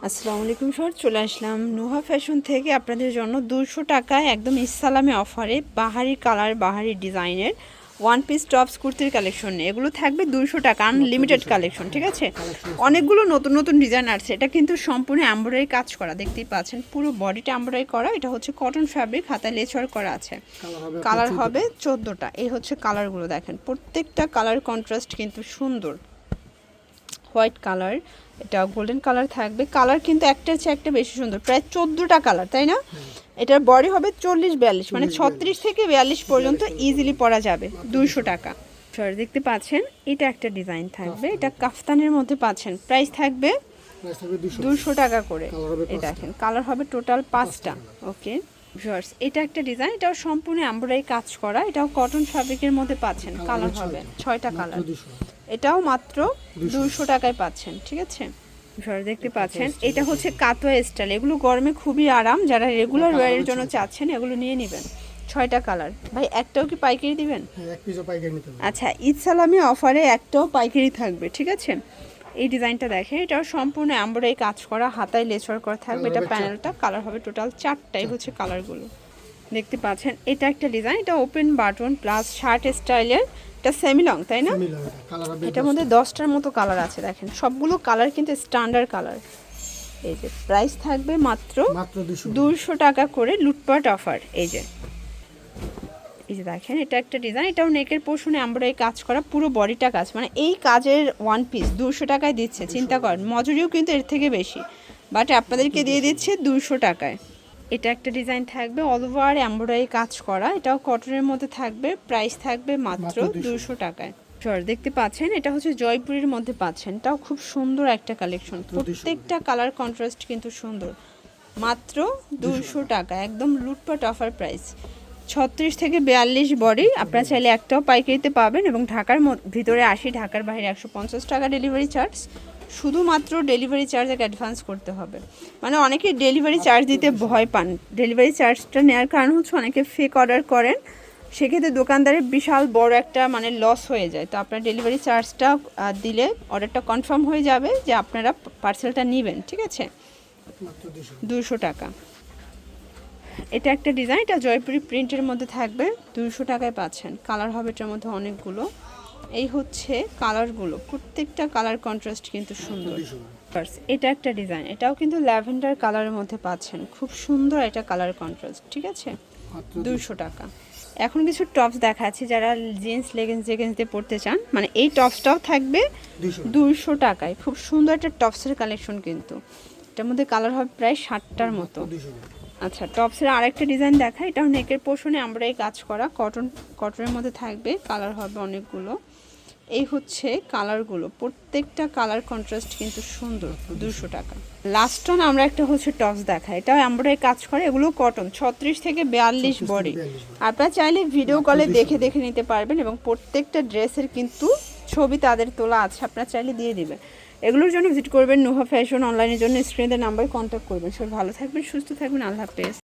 আসসালামু আলাইকুম স্যার, চলে আসলাম নুহা ফ্যাশন থেকে আপনাদের জন্য 200 টাকায় একদম ইসলামে অফারে বাহারি কালার বাহারি ডিজাইনের ওয়ান পিস টপস কুর্তির কালেকশন নিয়ে এগুলো থাকবে 200 টাকা আনলিমিটেড কালেকশন। ঠিক আছে, অনেকগুলো নতুন নতুন ডিজাইন আছে। এটা কিন্তু সম্পূর্ণ এমব্রয়ডারি কাজ করা, দেখতেই পাচ্ছেন পুরো বডিটা এমব্রয়ডারি করা। এটা হচ্ছে কটন ফ্যাব্রিক, হাতায় লেচওয়ার করা আছে। কালার হবে 14টা। এই হচ্ছে কালারগুলো, দেখেন প্রত্যেকটা কালার কন্ট্রাস্ট কিন্তু সুন্দর। হোয়াইট কালার, এটা গোল্ডেন কালার থাকবে। কালার কিন্তু একটার চেয়ে একটা বেশি সুন্দর, প্রায় 14টা কালার, তাই না? এটার বডি হবে 40-42, মানে 36 থেকে 42 পর্যন্ত ইজিলি পরা যাবে 200 টাকা। সরি, দেখতে পাচ্ছেন এটা একটা ডিজাইন থাকবে, এটা কাফতানের মধ্যে পাচ্ছেন। প্রাইস থাকবে 200 টাকা করে। এই দেখেন কালার হবে টোটাল 5টা। ওকে ভিউয়ার্স, এটা একটা ডিজাইন, এটাও সম্পূর্ণ এমব্রয়ডারি কাজ করা। এটাও কটন ফ্যাব্রিকের মধ্যে পাচ্ছেন। কালার হবে 6টা কালার। এটাও মাত্র 200 টাকায় পাচ্ছেন। ঠিক আছে, দেখতে পাচ্ছেন এটা হচ্ছে কাতোয়া স্টাইল। এগুলো গরমে খুবই আরাম, যারা রেগুলার ওয়্যারের জন্য চাচ্ছেন এগুলো নিয়ে নেবেন। 6টা কালার। ভাই একটাও কি পাইকারি দিবেন? আচ্ছা, ঈদ সালামি অফারে একটাও পাইকারি থাকবে। ঠিক আছে, এই ডিজাইনটা দেখেন, এটাও সম্পূর্ণ এমব্রয়ডারি কাজ করা, হাতায় লেচওয়ার করা থাকবে। এটা প্যানেলটা। কালার হবে টোটাল 4টাই হচ্ছে কালারগুলো, দেখতে পাচ্ছেন। এটা একটা ডিজাইন, এটা ওপেন বাটন প্লাস শার্ট স্টাইলের। এটা সেমি লং, তাই না? এটার মধ্যে 10টার মতো কালার আছে, দেখেন সবগুলো কালার কিন্তু স্ট্যান্ডার্ড কালার। এই যে প্রাইস থাকবে মাত্র 200 টাকা করে, লুটপাট অফার। এই যে দেখেন এটা একটা ডিজাইন, এটাও নেকের পোর্শনে এমব্রয়ডারি কাজ করা, পুরো বডিটা কাজ, মানে এই কাজের ওয়ান পিস 200 টাকায় দিচ্ছে। চিন্তা করেন, মজুরিও কিন্তু এর থেকে বেশি, বাট আপনাদেরকে দিয়ে দিচ্ছে 200 টাকায়। এটা একটা ডিজাইন থাকবে অল ওভার এমব্রয়ডারি কাজ করা, এটাও কটনের মধ্যে থাকবে। প্রাইস থাকবে মাত্র 200 টাকায়। দেখতে পাচ্ছেন এটা হচ্ছে জয়পুরের মধ্যে পাচ্ছেন। এটাও খুব সুন্দর একটা কালেকশন, প্রত্যেকটা কালার কন্ট্রাস্ট কিন্তু সুন্দর। মাত্র 200 টাকা, একদম লুটপাট অফার প্রাইস। 36 থেকে 42 বডি, আপনারা চাইলে একটাও পাইকারিতে পাবেন। এবং ঢাকার ভিতরে 80, ঢাকার বাইরে 150 টাকা ডেলিভারি চার্জ। শুধুমাত্র ডেলিভারি চার্জ অ্যাডভান্স করতে হবে। মানে অনেকে ডেলিভারি চার্জ দিতে ভয় পান। ডেলিভারি চার্জটা নেওয়ার কারণ হচ্ছে অনেকে ফেক অর্ডার করেন, সেক্ষেত্রে দোকানদারের বিশাল বড় একটা মানে লস হয়ে যায়। তো আপনার ডেলিভারি চার্জটা দিলে অর্ডারটা কনফার্ম হয়ে যাবে যে আপনারা পার্সেলটা নেবেন। ঠিক আছে, 200 টাকা। এটা একটা ডিজাইন, এটা জয়পুরি প্রিন্টের মধ্যে থাকবে। 200 টাকায় পাচ্ছেন। কালার হবে এটার মধ্যে অনেকগুলো। এই হচ্ছে কালারগুলো, প্রত্যেকটা কালার কন্ট্রাস্ট কিন্তু সুন্দর। এটা একটা ডিজাইন, এটাও কিন্তু ল্যাভেন্ডার কালারের মধ্যে পাচ্ছেন। খুব সুন্দর এটা কালার কন্ট্রাস্ট। ঠিক আছে, 200 টাকা। এখন কিছু টপস দেখাচ্ছি, যারা জিন্স লেগিংস দিয়ে পড়তে চান, মানে এই টপসটাও থাকবে 200 টাকায়। খুব সুন্দর একটা টপসের কালেকশন কিন্তু। এটার মধ্যে কালার হবে প্রায় 60টার মতো। আচ্ছা, টপসের আরেকটা ডিজাইন দেখা, এটাও নেকের পোর্শনে আমরাই কাজ করা, কটনের মধ্যে থাকবে। কালার হবে অনেকগুলো। এই হচ্ছে কালারগুলো, প্রত্যেকটা কালার কন্ট্রাস্ট কিন্তু সুন্দর। 200 টাকা। লাস্ট অন আমরা একটা হচ্ছে টপস দেখা, এটাও এমব্রয়ডারি কাজ করে, এগুলো কটন। 36 থেকে 42 বডি। আপনারা চাইলে ভিডিও কলে দেখে নিতে পারবেন, এবং প্রত্যেকটা ড্রেসের কিন্তু ছবি তাদের তোলা আছে, আপনারা চাইলে দিয়ে দিবেন। এগুলোর জন্য ভিজিট করবেন নুহা ফ্যাশন। অনলাইনের জন্য স্ক্রিনের নাম্বার কন্ট্যাক্ট করবেন। সবাই ভালো থাকবেন, সুস্থ থাকবেন, আল্লাহ হাফেজ।